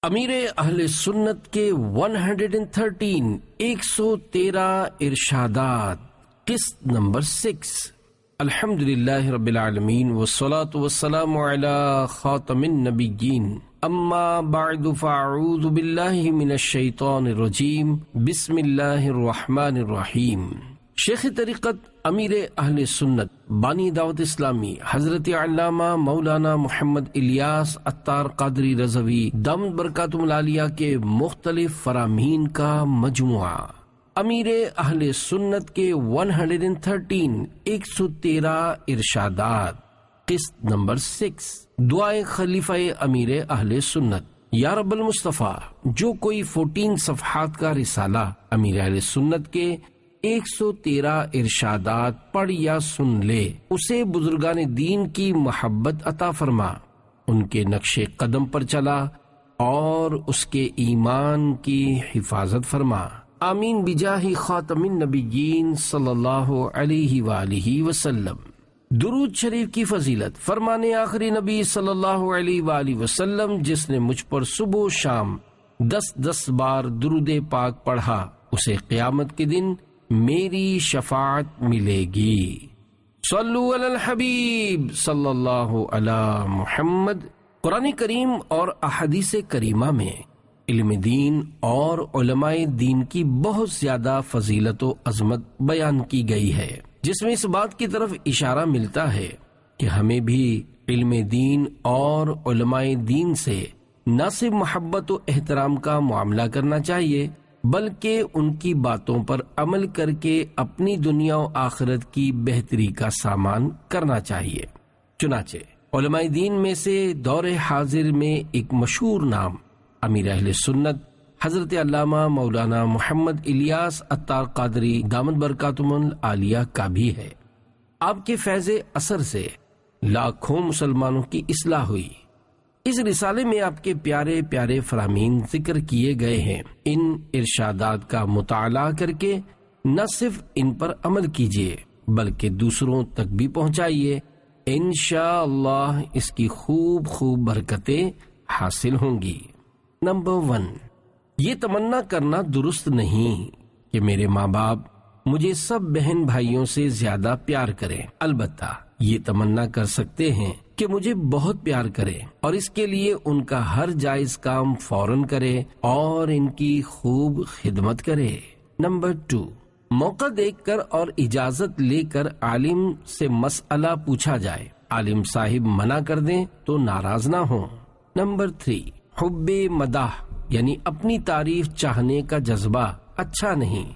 امیر اہل سنت کے 113 ارشادات، قسط نمبر 6۔ الحمدللہ رب العالمین والصلاة والسلام علی خاتم النبیین، اما بعد فاعوذ باللہ من الشیطان الرجیم، بسم اللہ الرحمن الرحیم۔ شیخ طریقت امیر اہل سنت بانی دعوت اسلامی حضرت علامہ مولانا محمد الیاس عطار قادری رضوی دامت برکاتہم العالیہ کے مختلف فرامین کا مجموعہ، امیر اہل سنت کے 113 ارشادات، قسط نمبر 6۔ دعائے خلیفہ امیر اہل سنت۔ یا رب المصطفیٰ، جو کوئی 14 صفحات کا رسالہ امیر اہل سنت کے 113 ارشادات پڑھ یا سن لے، اسے بزرگان دین کی محبت عطا فرما، ان کے نقش قدم پر چلا اور اس کے ایمان کی حفاظت فرما، آمین بجاہ خاتم النبیین صلی اللہ علیہ وآلہ وسلم۔ درود شریف کی فضیلت۔ فرمانے آخری نبی صلی اللہ علیہ وآلہ وسلم، جس نے مجھ پر صبح و شام 10 بار درود پاک پڑھا، اسے قیامت کے دن میری شفاعت ملے گی۔ صلو علی الحبیب صلی اللہ علی محمد۔ قرآن کریم اور احادیث کریمہ میں علم دین اور علماء دین کی بہت زیادہ فضیلت و عظمت بیان کی گئی ہے، جس میں اس بات کی طرف اشارہ ملتا ہے کہ ہمیں بھی علم دین اور علماء دین سے نہ صرف محبت و احترام کا معاملہ کرنا چاہیے، بلکہ ان کی باتوں پر عمل کر کے اپنی دنیا و آخرت کی بہتری کا سامان کرنا چاہیے۔ چنانچہ علماء دین میں سے دور حاضر میں ایک مشہور نام امیر اہل سنت حضرت علامہ مولانا محمد الیاس عطار قادری دامت برکاتہم العالیہ کا بھی ہے۔ آپ کے فیض اثر سے لاکھوں مسلمانوں کی اصلاح ہوئی۔ اس رسالے میں آپ کے پیارے پیارے فرامین ذکر کیے گئے ہیں۔ ان ارشادات کا مطالعہ کر کے نہ صرف ان پر عمل کیجیے بلکہ دوسروں تک بھی پہنچائیے، انشاءاللہ اس کی خوب برکتیں حاصل ہوں گی۔ نمبر 1، یہ تمنا کرنا درست نہیں کہ میرے ماں باپ مجھے سب بہن بھائیوں سے زیادہ پیار کریں، البتہ یہ تمنا کر سکتے ہیں کہ مجھے بہت پیار کرے اور اس کے لیے ان کا ہر جائز کام فوراً کرے اور ان کی خوب خدمت کرے۔ نمبر 2، موقع دیکھ کر اور اجازت لے کر عالم سے مسئلہ پوچھا جائے، عالم صاحب منع کر دیں تو ناراض نہ ہوں۔ نمبر 3، حب مدح یعنی اپنی تعریف چاہنے کا جذبہ اچھا نہیں،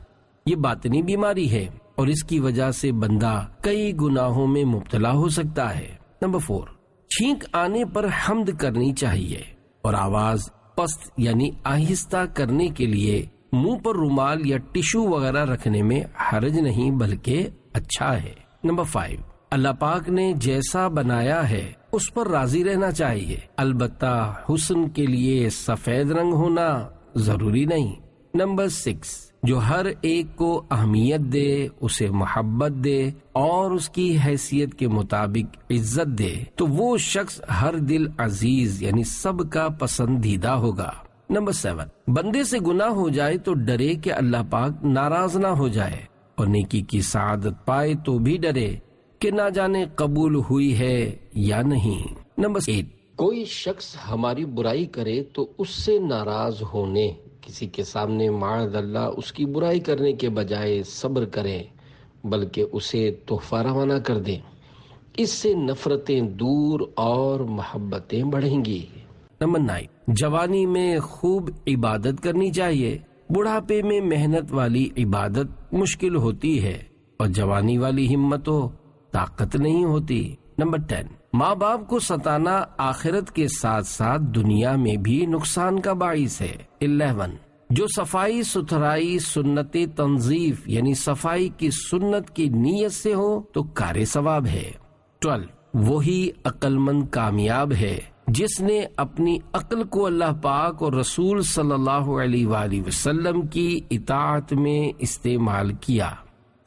یہ باطنی بیماری ہے اور اس کی وجہ سے بندہ کئی گناہوں میں مبتلا ہو سکتا ہے۔ نمبر 4، چھینک آنے پر حمد کرنی چاہیے اور آواز پست یعنی آہستہ کرنے کے لیے منہ پر رومال یا ٹشو وغیرہ رکھنے میں حرج نہیں بلکہ اچھا ہے۔ نمبر 5، اللہ پاک نے جیسا بنایا ہے اس پر راضی رہنا چاہیے، البتہ حسن کے لیے سفید رنگ ہونا ضروری نہیں۔ نمبر 6، جو ہر ایک کو اہمیت دے، اسے محبت دے اور اس کی حیثیت کے مطابق عزت دے تو وہ شخص ہر دل عزیز یعنی سب کا پسندیدہ ہوگا۔ نمبر 7، بندے سے گناہ ہو جائے تو ڈرے کہ اللہ پاک ناراض نہ ہو جائے اور نیکی کی سعادت پائے تو بھی ڈرے کہ نہ جانے قبول ہوئی ہے یا نہیں۔ نمبر 8، کوئی شخص ہماری برائی کرے تو اس سے ناراض ہونے، کسی کے سامنے معاذ اللہ اس کی برائی کرنے کے بجائے صبر کریں بلکہ اسے تحفہ روانہ کر دیں، اس سے نفرتیں دور اور محبتیں بڑھیں گی۔ نمبر 9، جوانی میں خوب عبادت کرنی چاہیے، بڑھاپے میں محنت والی عبادت مشکل ہوتی ہے اور جوانی والی ہمت و طاقت نہیں ہوتی۔ نمبر 10، ماں باپ کو ستانا آخرت کے ساتھ ساتھ دنیا میں بھی نقصان کا باعث ہے۔ 11، جو صفائی ستھرائی سنت تنظیف یعنی صفائی کی سنت کی نیت سے ہو تو کار ثواب ہے۔ 12، وہی عقل مند کامیاب ہے جس نے اپنی عقل کو اللہ پاک اور رسول صلی اللہ علیہ وآلہ وسلم کی اطاعت میں استعمال کیا۔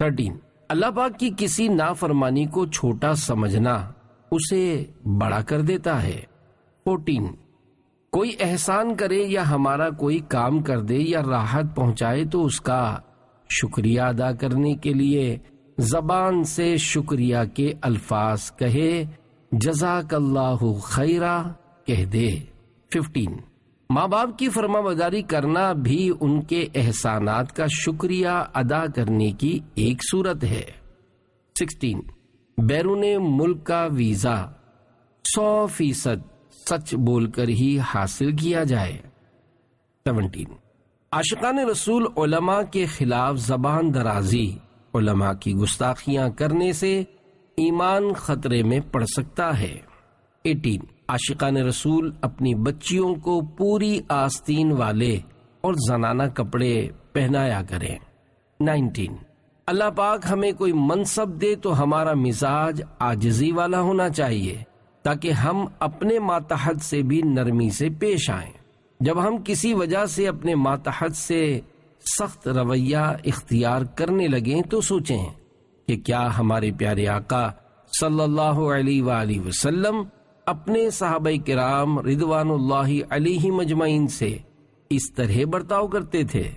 13، اللہ پاک کی کسی نافرمانی کو چھوٹا سمجھنا اسے بڑا کر دیتا ہے۔ 14، کوئی احسان کرے یا ہمارا کوئی کام کر دے یا راحت پہنچائے تو اس کا شکریہ ادا کرنے کے لیے زبان سے شکریہ کے الفاظ کہے، جزاک اللہ خیرا کہہ دے۔ 15 ماں باپ کی فرما برداری کرنا بھی ان کے احسانات کا شکریہ ادا کرنے کی ایک صورت ہے۔ 16 بیرون ملک کا ویزا 100% سچ بول کر ہی حاصل کیا جائے۔ 17 عاشقان رسول علماء کے خلاف زبان درازی، علماء کی گستاخیاں کرنے سے ایمان خطرے میں پڑ سکتا ہے۔ 18 عاشقان رسول اپنی بچیوں کو پوری آستین والے اور زنانہ کپڑے پہنایا کریں۔ 19 اللہ پاک ہمیں کوئی منصب دے تو ہمارا مزاج عاجزی والا ہونا چاہیے تاکہ ہم اپنے ماتحت سے بھی نرمی سے پیش آئیں۔ جب ہم کسی وجہ سے اپنے ماتحت سے سخت رویہ اختیار کرنے لگیں تو سوچیں کہ کیا ہمارے پیارے آقا صلی اللہ علیہ وآلہ وسلم اپنے صحابہ کرام رضوان اللہ علیہ مجمعین سے اس طرح برتاؤ کرتے تھے؟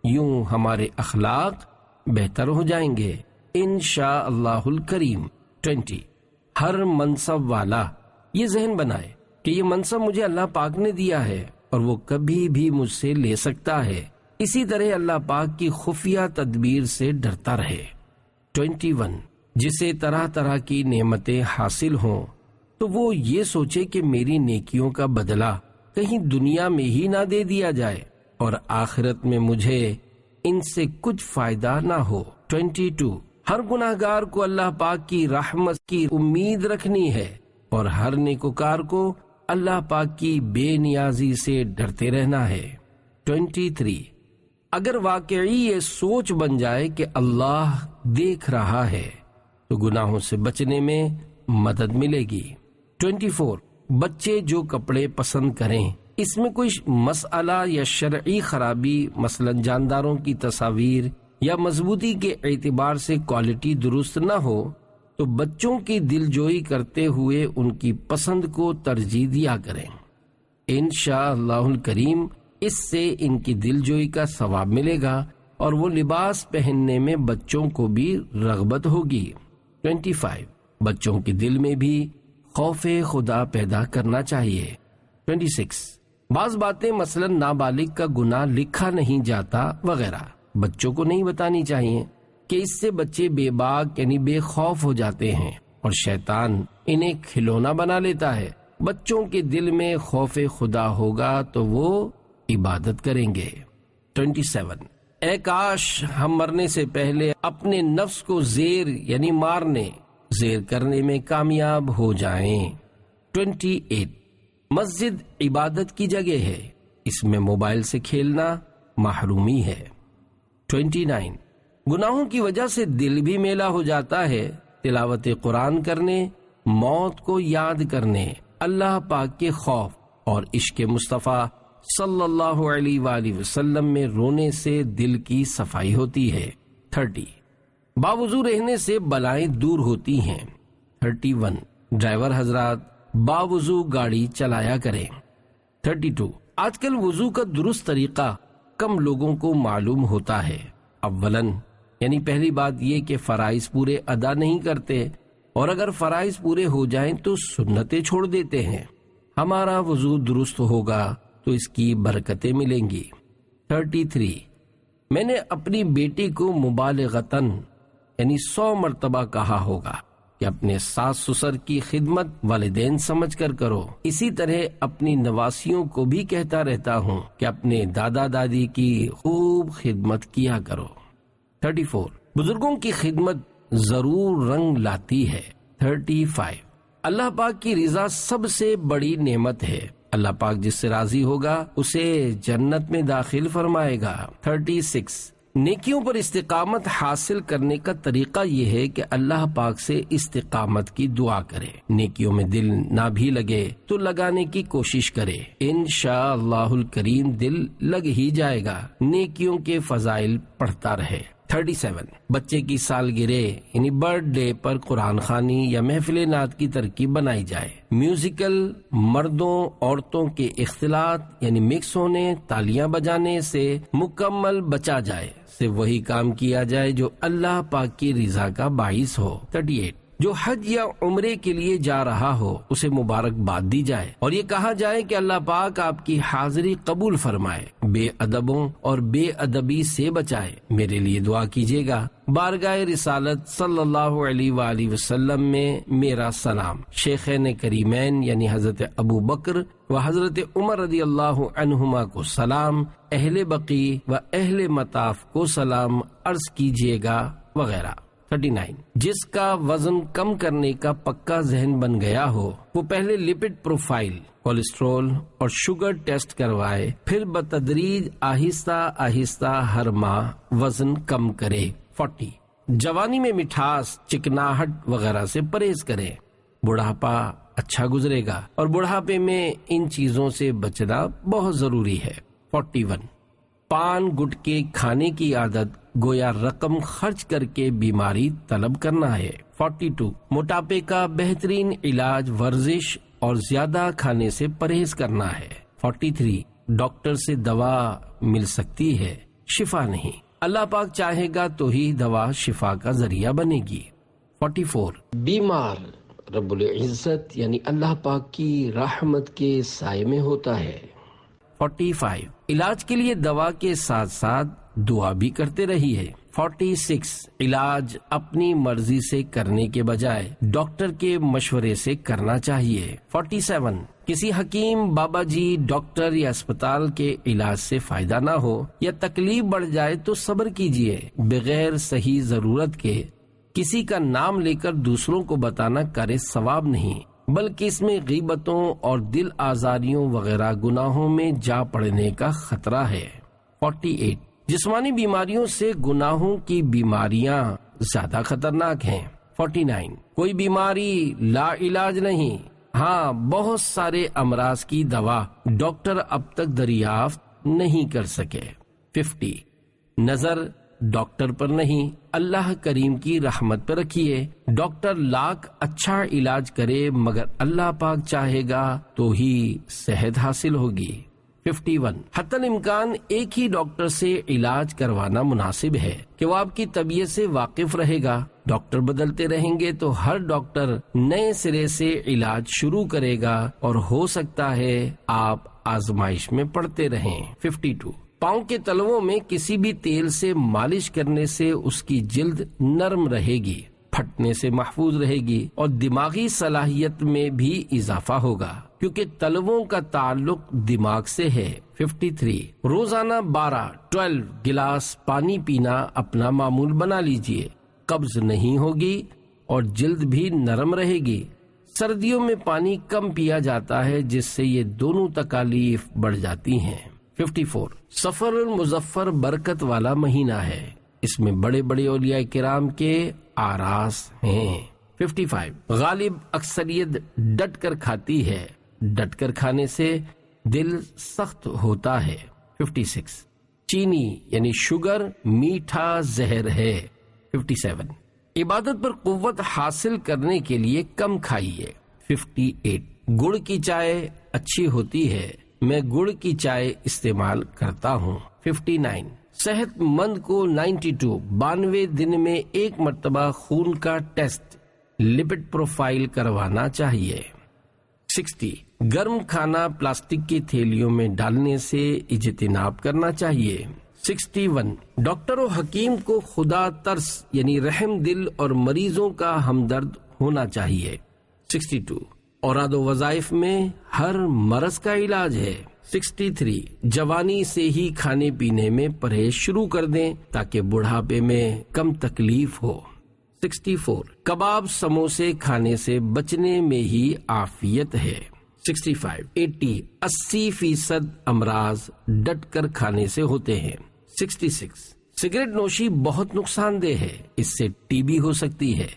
یوں ہمارے اخلاق بہتر ہو جائیں گے انشاء اللہ الکریم۔ 20 ہر منصب والا یہ ذہن بنائے کہ یہ منصب مجھے اللہ پاک نے دیا ہے اور وہ کبھی بھی مجھ سے لے سکتا ہے، اسی طرح اللہ پاک کی خفیہ تدبیر سے ڈرتا رہے۔ 21 جسے طرح طرح کی نعمتیں حاصل ہوں تو وہ یہ سوچے کہ میری نیکیوں کا بدلہ کہیں دنیا میں ہی نہ دے دیا جائے اور آخرت میں مجھے ان سے کچھ فائدہ نہ ہو۔ 22 ہر گناہگار کو اللہ پاک کی رحمت کی امید رکھنی ہے اور ہر نیکوکار کو اللہ پاک کی بے نیازی سے ڈرتے رہنا ہے۔ 23 اگر واقعی یہ سوچ بن جائے کہ اللہ دیکھ رہا ہے تو گناہوں سے بچنے میں مدد ملے گی۔ 24 بچے جو کپڑے پسند کریں اس میں کوئی مسئلہ یا شرعی خرابی، مثلا جانداروں کی تصاویر یا مضبوطی کے اعتبار سے کوالٹی درست نہ ہو تو بچوں کی دلجوئی کرتے ہوئے ان کی پسند کو ترجیح دیا کریں۔ انشاءاللہ الکریم اس سے ان کی دلجوئی کا ثواب ملے گا اور وہ لباس پہننے میں بچوں کو بھی رغبت ہوگی۔ 25 بچوں کے دل میں بھی خوف خدا پیدا کرنا چاہیے۔ 26 بعض باتیں مثلا نابالغ کا گناہ لکھا نہیں جاتا وغیرہ بچوں کو نہیں بتانی چاہیے کہ اس سے بچے بے باک یعنی بے خوف ہو جاتے ہیں اور شیطان انہیں کھلونا بنا لیتا ہے۔ بچوں کے دل میں خوف خدا ہوگا تو وہ عبادت کریں گے۔ 27 اے کاش ہم مرنے سے پہلے اپنے نفس کو زیر یعنی مارنے زیر کرنے میں کامیاب ہو جائیں۔ 28 مسجد عبادت کی جگہ ہے، اس میں موبائل سے کھیلنا محرومی ہے۔ 29 گناہوں کی وجہ سے دل بھی میلا ہو جاتا ہے، تلاوت قرآن کرنے، موت کو یاد کرنے، اللہ پاک کے خوف اور عشق مصطفیٰ صلی اللہ علیہ وآلہ وسلم میں رونے سے دل کی صفائی ہوتی ہے۔ 30 باوضو رہنے سے بلائیں دور ہوتی ہیں۔ 31 ڈرائیور حضرات باوضو گاڑی چلایا کریں۔ 32 آج کل وضو کا درست طریقہ کم لوگوں کو معلوم ہوتا ہے۔ اولاً یعنی پہلی بات یہ کہ فرائض پورے ادا نہیں کرتے اور اگر فرائض پورے ہو جائیں تو سنتیں چھوڑ دیتے ہیں۔ ہمارا وضو درست ہوگا تو اس کی برکتیں ملیں گی۔ 33 میں نے اپنی بیٹی کو مبالغتاً یعنی 100 مرتبہ کہا ہوگا کہ اپنے ساس سسر کی خدمت والدین سمجھ کر کرو، اسی طرح اپنی نواسیوں کو بھی کہتا رہتا ہوں کہ اپنے دادا دادی کی خوب خدمت کیا کرو۔ 34 بزرگوں کی خدمت ضرور رنگ لاتی ہے۔ 35 اللہ پاک کی رضا سب سے بڑی نعمت ہے، اللہ پاک جس سے راضی ہوگا اسے جنت میں داخل فرمائے گا۔ 36 نیکیوں پر استقامت حاصل کرنے کا طریقہ یہ ہے کہ اللہ پاک سے استقامت کی دعا کرے، نیکیوں میں دل نہ بھی لگے تو لگانے کی کوشش کرے، انشاءاللہ الکریم دل لگ ہی جائے گا، نیکیوں کے فضائل پڑھتا رہے۔ 37 بچے کی سالگرہ یعنی برتھ ڈے پر قرآن خوانی یا محفل نعت کی ترکیب بنائی جائے. میوزیکل مردوں عورتوں کے اختلاط یعنی مکس ہونے تالیاں بجانے سے مکمل بچا جائے. صرف وہی کام کیا جائے جو اللہ پاک کی رضا کا باعث ہو. 38 جو حج یا عمرے کے لیے جا رہا ہو اسے مبارکباد دی جائے اور یہ کہا جائے کہ اللہ پاک آپ کی حاضری قبول فرمائے، بے ادبوں اور بے ادبی سے بچائے، میرے لیے دعا کیجیے گا. بارگاہ رسالت صلی اللہ علیہ وآلہ وسلم میں میرا سلام. شیخین کریمین یعنی حضرت ابو بکر و حضرت عمر رضی اللہ عنہما کو سلام، اہل بقیع و اہل مطاف کو سلام عرض کیجیے گا وغیرہ. 39 جس کا وزن کم کرنے کا پکا ذہن بن گیا ہو وہ پہلے لپڈ پروفائل، کولیسٹرول اور شوگر ٹیسٹ کروائے، پھر بتدریج آہستہ آہستہ ہر ماہ وزن کم کرے. 40 جوانی میں مٹھاس، چکناہٹ وغیرہ سے پرہیز کریں، بڑھاپا اچھا گزرے گا اور بڑھاپے میں ان چیزوں سے بچنا بہت ضروری ہے. 41 پان گٹکے کھانے کی عادت گویا رقم خرچ کر کے بیماری طلب کرنا ہے. 42 موٹاپے کا بہترین علاج ورزش اور زیادہ کھانے سے پرہیز کرنا ہے. 43 ڈاکٹر سے دوا مل سکتی ہے، شفا نہیں. اللہ پاک چاہے گا تو ہی دوا شفا کا ذریعہ بنے گی. 44 بیمار رب العزت یعنی اللہ پاک کی رحمت کے سائے میں ہوتا ہے. 45 علاج کے لیے دوا کے ساتھ ساتھ دعا بھی کرتے رہیے. 46 علاج اپنی مرضی سے کرنے کے بجائے ڈاکٹر کے مشورے سے کرنا چاہیے. 47 کسی حکیم، بابا جی، ڈاکٹر یا اسپتال کے علاج سے فائدہ نہ ہو یا تکلیف بڑھ جائے تو صبر کیجیے. بغیر صحیح ضرورت کے کسی کا نام لے کر دوسروں کو بتانا کرے ثواب نہیں، بلکہ اس میں غیبتوں اور دل آزاریوں وغیرہ گناہوں میں جا پڑنے کا خطرہ ہے. 48 جسمانی بیماریوں سے گناہوں کی بیماریاں زیادہ خطرناک ہیں. 49 کوئی بیماری لا علاج نہیں، ہاں بہت سارے امراض کی دوا ڈاکٹر اب تک دریافت نہیں کر سکے. 50 نظر ڈاکٹر پر نہیں اللہ کریم کی رحمت پر رکھیے. ڈاکٹر لاکھ اچھا علاج کرے مگر اللہ پاک چاہے گا تو ہی صحت حاصل ہوگی. 51 حتی الامکان ایک ہی ڈاکٹر سے علاج کروانا مناسب ہے کہ وہ آپ کی طبیعت سے واقف رہے گا. ڈاکٹر بدلتے رہیں گے تو ہر ڈاکٹر نئے سرے سے علاج شروع کرے گا اور ہو سکتا ہے آپ آزمائش میں پڑتے رہیں. 52 پاؤں کے تلووں میں کسی بھی تیل سے مالش کرنے سے اس کی جلد نرم رہے گی، پھٹنے سے محفوظ رہے گی اور دماغی صلاحیت میں بھی اضافہ ہوگا کیونکہ تلووں کا تعلق دماغ سے ہے. 53 روزانہ 12 گلاس پانی پینا اپنا معمول بنا لیجئے، قبض نہیں ہوگی اور جلد بھی نرم رہے گی. سردیوں میں پانی کم پیا جاتا ہے جس سے یہ دونوں تکالیف بڑھ جاتی ہیں. 54 سفر المظفر برکت والا مہینہ ہے، اس میں بڑے بڑے اولیاء کرام کے آراس ہیں. 55 غالب اکثریت ڈٹ کر کھاتی ہے، ڈٹ کر کھانے سے دل سخت ہوتا ہے. 56 چینی یعنی شوگر میٹھا زہر ہے. 57 عبادت پر قوت حاصل کرنے کے لیے کم کھائیے. 58 گڑ کی چائے اچھی ہوتی ہے، میں گڑ کی چائے استعمال کرتا ہوں. 59 صحت مند کو 92 دن میں ایک مرتبہ خون کا ٹیسٹ لپڈ پروفائل کروانا چاہیے. 60 گرم کھانا پلاسٹک کی تھیلیوں میں ڈالنے سے اجتناب کرنا چاہیے. 61 ڈاکٹر و حکیم کو خدا ترس یعنی رحم دل اور مریضوں کا ہمدرد ہونا چاہیے. 62 اوراد و وظائف میں ہر مرض کا علاج ہے. 63 جوانی سے ہی کھانے پینے میں پرہیز شروع کر دیں تاکہ بڑھاپے میں کم تکلیف ہو. 64 کباب سموسے کھانے سے بچنے میں ہی عافیت ہے. 65 80% امراض ڈٹ کر کھانے سے ہوتے ہیں. 66 سگریٹ نوشی بہت نقصان دہ ہے، اس سے ٹی بی ہو سکتی ہے.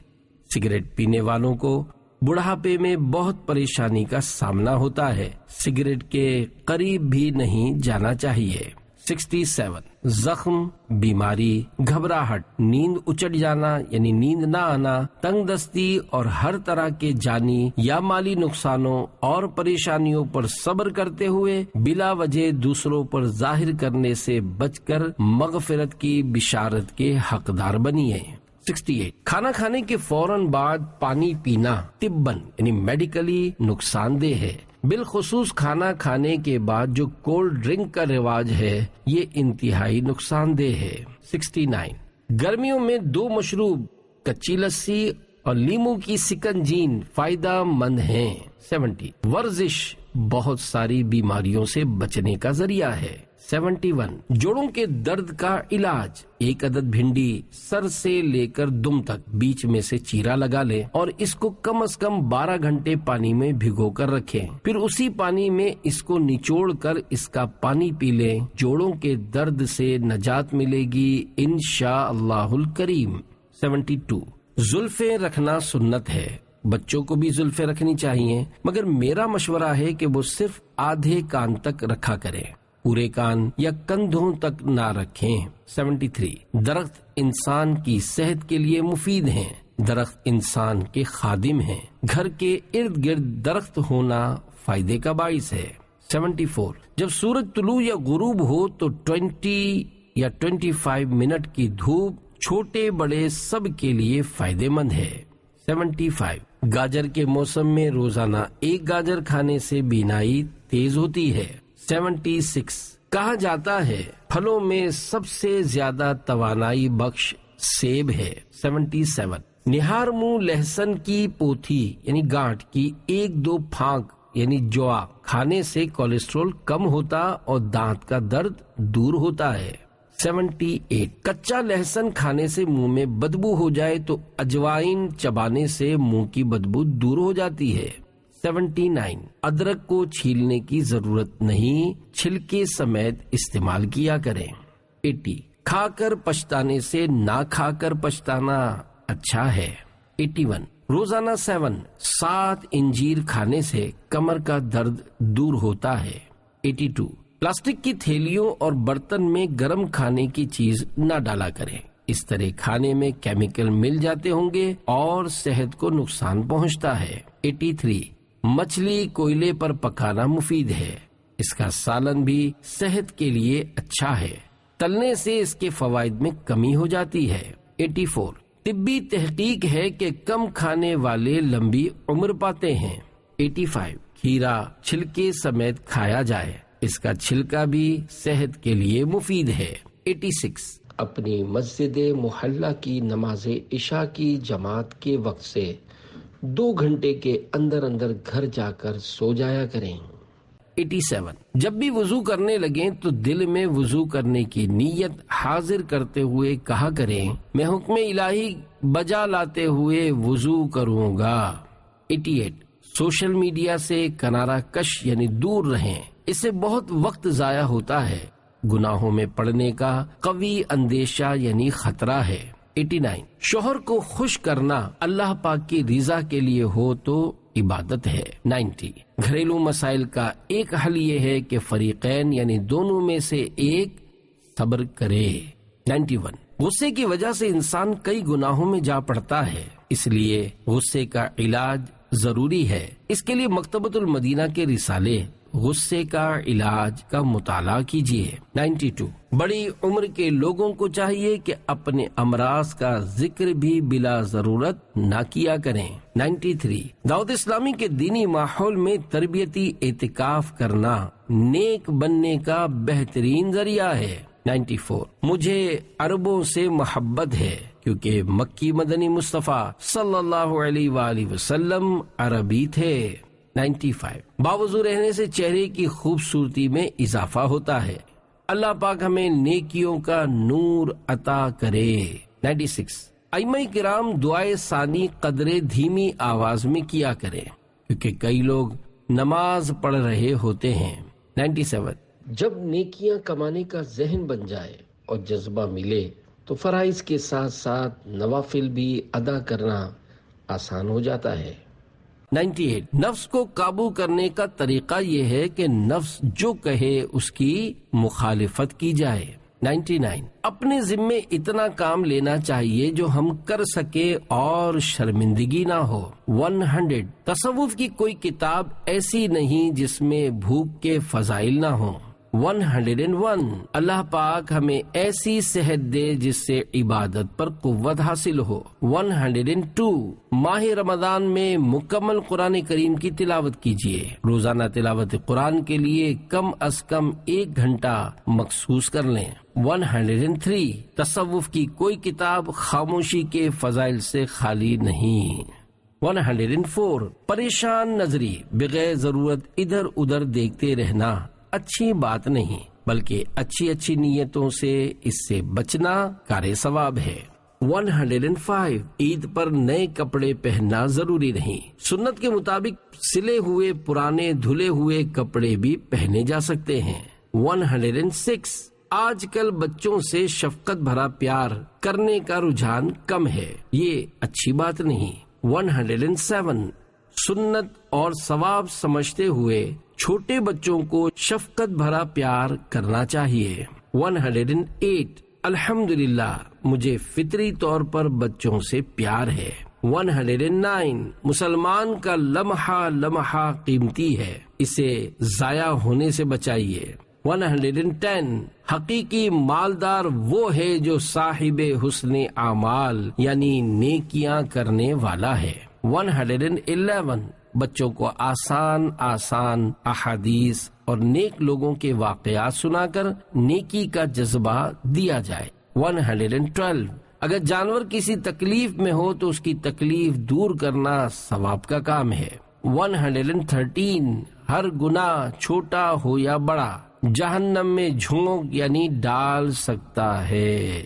سگریٹ پینے والوں کو بڑھاپے میں بہت پریشانی کا سامنا ہوتا ہے، سگریٹ کے قریب بھی نہیں جانا چاہیے. 67 زخم، بیماری، گھبراہٹ، نیند اچٹ جانا یعنی نیند نہ آنا، تنگ دستی اور ہر طرح کے جانی یا مالی نقصانوں اور پریشانیوں پر صبر کرتے ہوئے بلا وجہ دوسروں پر ظاہر کرنے سے بچ کر مغفرت کی بشارت کے حقدار بنیے۔ 68 کھانا کھانے کے فوراً بعد پانی پینا طباً یعنی میڈیکلی نقصان دہ ہے، بالخصوص کھانا کھانے کے بعد جو کولڈ ڈرنک کا رواج ہے یہ انتہائی نقصان دہ ہے۔ 69 گرمیوں میں 2 مشروب کچی لسی اور لیمو کی سکنجین فائدہ مند ہیں۔ 70 ورزش بہت ساری بیماریوں سے بچنے کا ذریعہ ہے۔ 71 جوڑوں کے درد کا علاج، 1 عدد بھنڈی سر سے لے کر دم تک بیچ میں سے چیرا لگا لیں اور اس کو کم از کم 12 گھنٹے پانی میں بھگو کر رکھیں، پھر اسی پانی میں اس کو نچوڑ کر اس کا پانی پی لیں، جوڑوں کے درد سے نجات ملے گی انشاءاللہ الکریم۔ 72 زلفیں رکھنا سنت ہے، بچوں کو بھی زلفیں رکھنی چاہیے، مگر میرا مشورہ ہے کہ وہ صرف آدھے کان تک رکھا کریں، پورے کان یا کندھوں تک نہ رکھیں۔ 73 درخت انسان کی صحت کے لیے مفید ہیں، درخت انسان کے خادم ہیں، گھر کے ارد گرد درخت ہونا فائدے کا باعث ہے۔ 74 جب سورج طلوع یا غروب ہو تو 20 یا 25 منٹ کی دھوپ چھوٹے بڑے سب کے لیے فائدے مند ہے۔ 75 گاجر کے موسم میں روزانہ 1 گاجر کھانے سے بینائی تیز ہوتی ہے۔ 76 کہا جاتا ہے پھلوں میں سب سے زیادہ توانائی بخش سیب ہے۔ 77 نہار منہ لہسن کی پوتھی یعنی گانٹھ کی 1-2 پھانک یعنی جوا کھانے سے کولیسٹرول کم ہوتا اور دانت کا درد دور ہوتا ہے۔ 78 کچا لہسن کھانے سے منہ میں بدبو ہو جائے تو اجوائن چبانے سے منہ کی بدبو دور ہو جاتی ہے۔ 79 ادرک کو چھیلنے کی ضرورت نہیں، چھلکے سمیت استعمال کیا کریں۔ 80 کھا کر پچھتانے سے نہ کھا کر پچھتانا اچھا ہے۔ 81 روزانہ 7 انجیر کھانے سے کمر کا درد دور ہوتا ہے۔ 82 پلاسٹک کی تھیلیوں اور برتن میں گرم کھانے کی چیز نہ ڈالا کریں، اس طرح کھانے میں کیمیکل مل جاتے ہوں گے اور صحت کو نقصان پہنچتا ہے۔ 83 مچھلی کوئلے پر پکانا مفید ہے، اس کا سالن بھی صحت کے لیے اچھا ہے، تلنے سے اس کے فوائد میں کمی ہو جاتی ہے۔ 84 طبی تحقیق ہے کہ کم کھانے والے لمبی عمر پاتے ہیں۔ 85 کھیرا چھلکے سمیت کھایا جائے، اس کا چھلکا بھی صحت کے لیے مفید ہے۔ 86 اپنی مسجد محلہ کی نماز عشاء کی جماعت کے وقت سے 2 گھنٹے کے اندر اندر گھر جا کر سو جایا کریں۔ 87 جب بھی وضو کرنے لگیں تو دل میں وضو کرنے کی نیت حاضر کرتے ہوئے کہا کریں میں حکم الہی بجا لاتے ہوئے وضو کروں گا۔ 88 سوشل میڈیا سے کنارہ کش یعنی دور رہیں، اس سے بہت وقت ضائع ہوتا ہے، گناہوں میں پڑنے کا قوی اندیشہ یعنی خطرہ ہے۔ 89 شوہر کو خوش کرنا اللہ پاک کی رضا کے لیے ہو تو عبادت ہے۔ 90 گھریلو مسائل کا ایک حل یہ ہے کہ فریقین یعنی دونوں میں سے ایک صبر کرے۔ 91 غصے کی وجہ سے انسان کئی گناہوں میں جا پڑتا ہے، اس لیے غصے کا علاج ضروری ہے، اس کے لیے مکتبۃ المدینہ کے رسالے غصے کا علاج کا مطالعہ کیجیے۔ 92 بڑی عمر کے لوگوں کو چاہیے کہ اپنے امراض کا ذکر بھی بلا ضرورت نہ کیا کریں۔ 93 دعوت اسلامی کے دینی ماحول میں تربیتی اعتکاف کرنا نیک بننے کا بہترین ذریعہ ہے۔ 94 مجھے عربوں سے محبت ہے کیونکہ مکی مدنی مصطفیٰ صلی اللہ علیہ وآلہ وسلم عربی تھے۔ 95 باوضو رہنے سے چہرے کی خوبصورتی میں اضافہ ہوتا ہے، اللہ پاک ہمیں نیکیوں کا نور عطا کرے۔ 96 ائمہ کرام دعائے ثانی قدرے دھیمی آواز میں کیا کریں کیونکہ کئی لوگ نماز پڑھ رہے ہوتے ہیں۔ 97 جب نیکیاں کمانے کا ذہن بن جائے اور جذبہ ملے تو فرائض کے ساتھ ساتھ نوافل بھی ادا کرنا آسان ہو جاتا ہے۔ 98 نفس کو قابو کرنے کا طریقہ یہ ہے کہ نفس جو کہے اس کی مخالفت کی جائے۔ 99 اپنے ذمے اتنا کام لینا چاہیے جو ہم کر سکے اور شرمندگی نہ ہو۔ 100 تصوف کی کوئی کتاب ایسی نہیں جس میں بھوک کے فضائل نہ ہوں۔ 101 اللہ پاک ہمیں ایسی صحت دے جس سے عبادت پر قوت حاصل ہو۔ 102 ماہ رمضان میں مکمل قرآن کریم کی تلاوت کیجیے۔ روزانہ تلاوت قرآن کے لیے کم از کم 1 گھنٹہ مخصوص کر لیں۔ 103 تصوف کی کوئی کتاب خاموشی کے فضائل سے خالی نہیں۔ 104 پریشان نظری بغیر ضرورت ادھر ادھر دیکھتے رہنا اچھی بات نہیں، بلکہ اچھی نیتوں سے اس سے بچنا کار ثواب ہے۔ 105 عید پر نئے کپڑے پہننا ضروری نہیں، سنت کے مطابق سلے ہوئے پرانے دھلے ہوئے کپڑے بھی پہنے جا سکتے ہیں۔ 106 آج کل بچوں سے شفقت بھرا پیار کرنے کا رجحان کم ہے، یہ اچھی بات نہیں۔ 107 سنت اور ثواب سمجھتے ہوئے چھوٹے بچوں کو شفقت بھرا پیار کرنا چاہیے۔ 108 الحمدللہ مجھے فطری طور پر بچوں سے پیار ہے۔ 109 مسلمان کا لمحہ لمحہ قیمتی ہے، اسے ضائع ہونے سے بچائیے۔ 110 حقیقی مالدار وہ ہے جو صاحب حسن اعمال یعنی نیکیاں کرنے والا ہے۔ 111 بچوں کو آسان احادیث اور نیک لوگوں کے واقعات سنا کر نیکی کا جذبہ دیا جائے۔ 112 اگر جانور کسی تکلیف میں ہو تو اس کی تکلیف دور کرنا ثواب کا کام ہے۔ 113 ہر گناہ چھوٹا ہو یا بڑا جہنم میں جھونک یعنی ڈال سکتا ہے۔